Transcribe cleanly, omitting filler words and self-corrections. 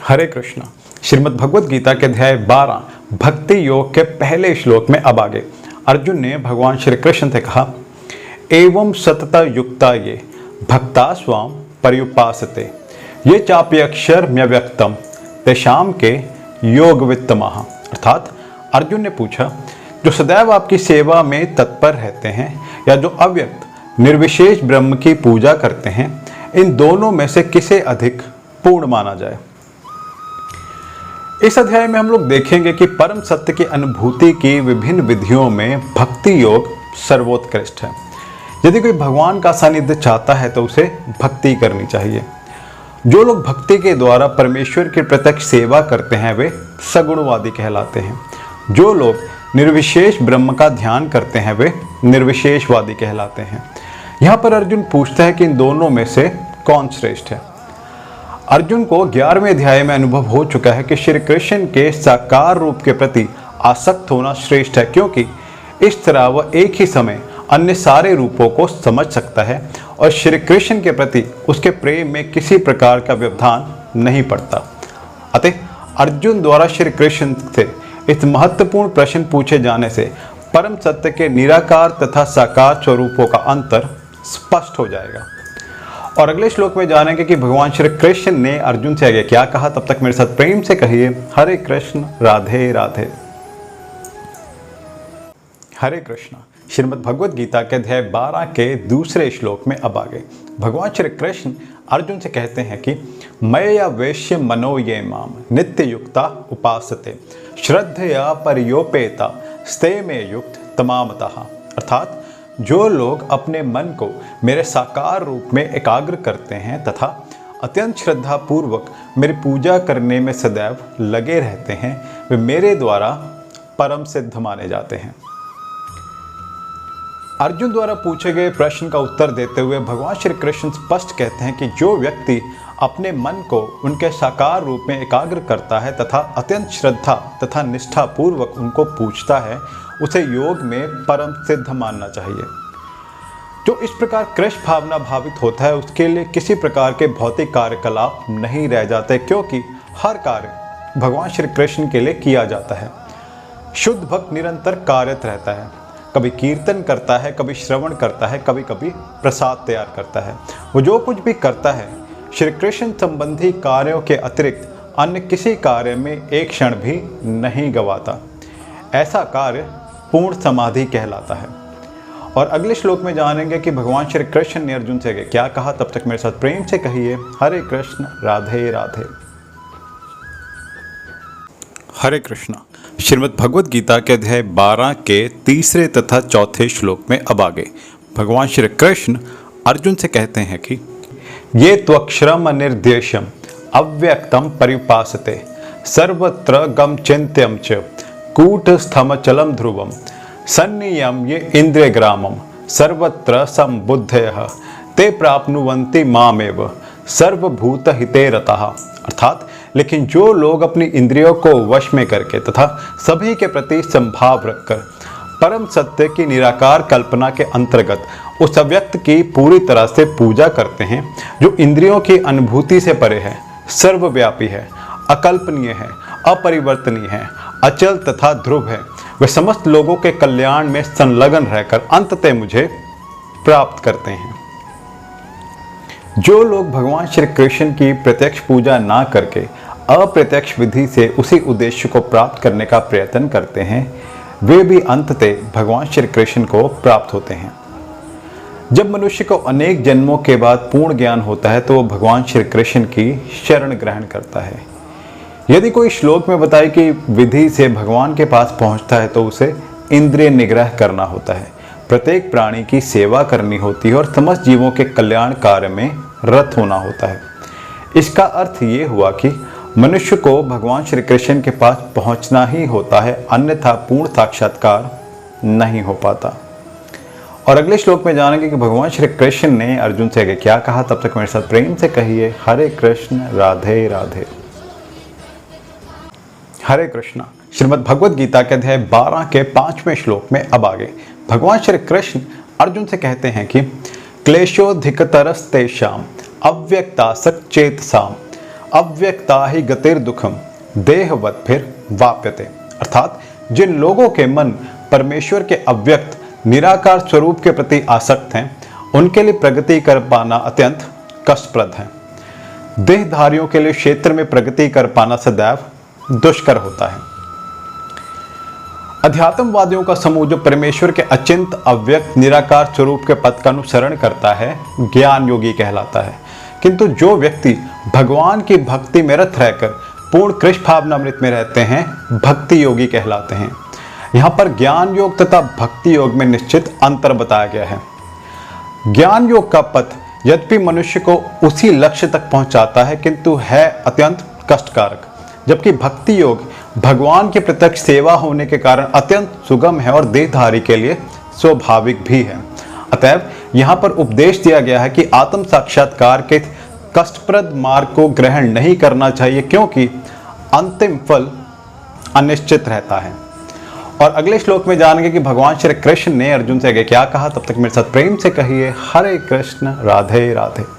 हरे कृष्णा। श्रीमद् भगवद गीता के अध्याय 12 भक्ति योग के पहले श्लोक में अब आगे अर्जुन ने भगवान श्री कृष्ण से कहा, एवं सतता युक्ता ये भक्ता स्वाम पर्युपासते ये चाप्यक्षर म्यव्यक्तम तेषाम के योग वित्तमः। अर्थात अर्जुन ने पूछा, जो सदैव आपकी सेवा में तत्पर रहते हैं या जो अव्यक्त निर्विशेष ब्रह्म की पूजा करते हैं, इन दोनों में से किसे अधिक पूर्ण माना जाए। इस अध्याय में हम लोग देखेंगे कि परम सत्य की अनुभूति की विभिन्न विधियों में भक्ति योग सर्वोत्कृष्ट है। यदि कोई भगवान का सानिध्य चाहता है तो उसे भक्ति करनी चाहिए। जो लोग भक्ति के द्वारा परमेश्वर की प्रत्यक्ष सेवा करते हैं वे सगुणवादी कहलाते हैं। जो लोग निर्विशेष ब्रह्म का ध्यान करते हैं वे निर्विशेषवादी कहलाते हैं। यहाँ पर अर्जुन पूछता है कि इन दोनों में से कौन श्रेष्ठ है। अर्जुन को 11वें अध्याय में अनुभव हो चुका है कि श्री कृष्ण के साकार रूप के प्रति आसक्त होना श्रेष्ठ है, क्योंकि इस तरह वह एक ही समय अन्य सारे रूपों को समझ सकता है और श्री कृष्ण के प्रति उसके प्रेम में किसी प्रकार का व्यवधान नहीं पड़ता। अतः अर्जुन द्वारा श्री कृष्ण से इस महत्वपूर्ण प्रश्न पूछे जाने से परम सत्य के निराकार तथा साकार स्वरूपों का अंतर स्पष्ट हो जाएगा। और अगले श्लोक में जानेंगे कि भगवान श्री कृष्ण ने अर्जुन से आगे क्या कहा। तब तक मेरे साथ प्रेम से कहिए, हरे कृष्ण राधे राधे। हरे कृष्ण। श्रीमद् भगवद गीता के अध्याय 12 के दूसरे श्लोक में अब आगे भगवान श्री कृष्ण अर्जुन से कहते हैं कि मया वेश्य मनो ये माम नित्य युक्ता उपासते श्रद्धया परियोपेता स्ते में युक्त तमामतः। अर्थात जो लोग अपने मन को मेरे साकार रूप में एकाग्र करते हैं तथा अत्यंत श्रद्धा पूर्वक मेरी पूजा करने में सदैव लगे रहते हैं, वे मेरे द्वारा परम सिद्ध माने जाते हैं। अर्जुन द्वारा पूछे गए प्रश्न का उत्तर देते हुए भगवान श्री कृष्ण स्पष्ट कहते हैं कि जो व्यक्ति अपने मन को उनके साकार रूप में एकाग्र करता है तथा अत्यंत श्रद्धा तथा निष्ठा पूर्वक उनको पूछता है, उसे योग में परम सिद्ध मानना चाहिए। जो इस प्रकार कृष्ण भावना भावित होता है उसके लिए किसी प्रकार के भौतिक कार्यकलाप नहीं रह जाते, क्योंकि हर कार्य भगवान श्री कृष्ण के लिए किया जाता है। शुद्ध भक्त निरंतर कार्यरत रहता है, कभी कीर्तन करता है, कभी श्रवण करता है, कभी कभी प्रसाद तैयार करता है। वो जो कुछ भी करता है श्री कृष्ण संबंधी कार्यों के अतिरिक्त अन्य किसी कार्य में एक क्षण भी नहीं गवाता। ऐसा कार्य पूर्ण समाधि कहलाता है। और अगले श्लोक में जानेंगे कि भगवान श्री कृष्ण ने अर्जुन से क्या कहा। तब तक मेरे साथ प्रेम से कहिए, हरे कृष्ण राधे राधे। हरे कृष्णा। श्रीमद् भगवद गीता के अध्याय 12 के तीसरे तथा चौथे श्लोक में अब आगे भगवान श्री कृष्ण अर्जुन से कहते हैं कि ये त्वक्षरम अनिर्देशम अव्यक्तम परिपासते सर्वत्र गम चिंत्यम च कूटस्थमचलम ध्रुवम सन्नियम ये इंद्रिय ग्रामम सर्वत्र संबुद्धयः ते प्राप्नुवन्ति मामेव सर्वभूत हिते रतः। अर्थात लेकिन जो लोग अपनी इंद्रियों को वश में करके तथा सभी के प्रति संभाव रखकर परम सत्य की निराकार कल्पना के अंतर्गत उस अव्यक्त की पूरी तरह से पूजा करते हैं, जो इंद्रियों की अनुभूति से परे है, सर्वव्यापी है, अकल्पनीय है, अपरिवर्तनीय है, अचल तथा ध्रुव है, वे समस्त लोगों के कल्याण में संलग्न रहकर अंततः मुझे प्राप्त करते हैं। जो लोग भगवान श्री कृष्ण की प्रत्यक्ष पूजा ना करके अप्रत्यक्ष विधि से उसी उद्देश्य को प्राप्त करने का प्रयत्न करते हैं, वे भी अंततः भगवान श्री कृष्ण को प्राप्त होते हैं। जब मनुष्य को अनेक जन्मों के बाद पूर्ण ज्ञान होता है तो वो भगवान श्री कृष्ण की शरण ग्रहण करता है। यदि कोई श्लोक में बताए कि विधि से भगवान के पास पहुंचता है तो उसे इंद्रिय निग्रह करना होता है, प्रत्येक प्राणी की सेवा करनी होती है और समस्त जीवों के कल्याण कार्य में रत होना होता है। इसका अर्थ ये हुआ कि मनुष्य को भगवान श्री कृष्ण के पास पहुंचना ही होता है, अन्यथा पूर्ण साक्षात्कार नहीं हो पाता। और अगले श्लोक में जानेंगे कि भगवान श्री कृष्ण ने अर्जुन से क्या कहा। तब तक मेरे साथ प्रेम से कहिए, हरे कृष्ण राधे राधे। हरे कृष्णा। श्रीमद् भगवद गीता के अध्याय 12 के 5वें श्लोक में अब आगे भगवान श्री कृष्ण अर्जुन से कहते हैं कि क्लेशोधिकतरस्तेषाम अव्यक्तासक्तचेतसाम अव्यक्ता ही गतिर दुखम देहवत फिर वाप्यते। अर्थात जिन लोगों के मन परमेश्वर के अव्यक्त निराकार स्वरूप के प्रति आसक्त हैं, उनके लिए प्रगति कर पाना अत्यंत कष्टप्रद है। देहधारियों के लिए क्षेत्र में प्रगति कर पाना सदैव दुष्कर होता है। अध्यात्मवादियों का समूह जो परमेश्वर के अचिंत अव्यक्त निराकार स्वरूप के पद का अनुसरण करता है, ज्ञान योगी कहलाता है। किंतु जो व्यक्ति भगवान की भक्ति में रत रहकर पूर्ण कृष्ण भावनामृत में रहते हैं, भक्ति योगी कहलाते हैं। यहाँ पर ज्ञान योग तथा भक्ति योग में निश्चित अंतर बताया गया है। ज्ञान योग का पथ यद्यपि मनुष्य को उसी लक्ष्य तक पहुंचाता है, किंतु है अत्यंत कष्टकारक, जबकि भक्ति योग भगवान की प्रत्यक्ष सेवा होने के कारण अत्यंत सुगम है और देहधारी के लिए स्वाभाविक भी है। अतएव यहाँ पर उपदेश दिया गया है कि आत्म साक्षात्कार के कष्टप्रद मार्ग को ग्रहण नहीं करना चाहिए, क्योंकि अंतिम फल अनिश्चित रहता है। और अगले श्लोक में जानेंगे कि भगवान श्री कृष्ण ने अर्जुन से आगे क्या कहा। तब तक मेरे साथ प्रेम से कहिए हरे कृष्ण राधे राधे।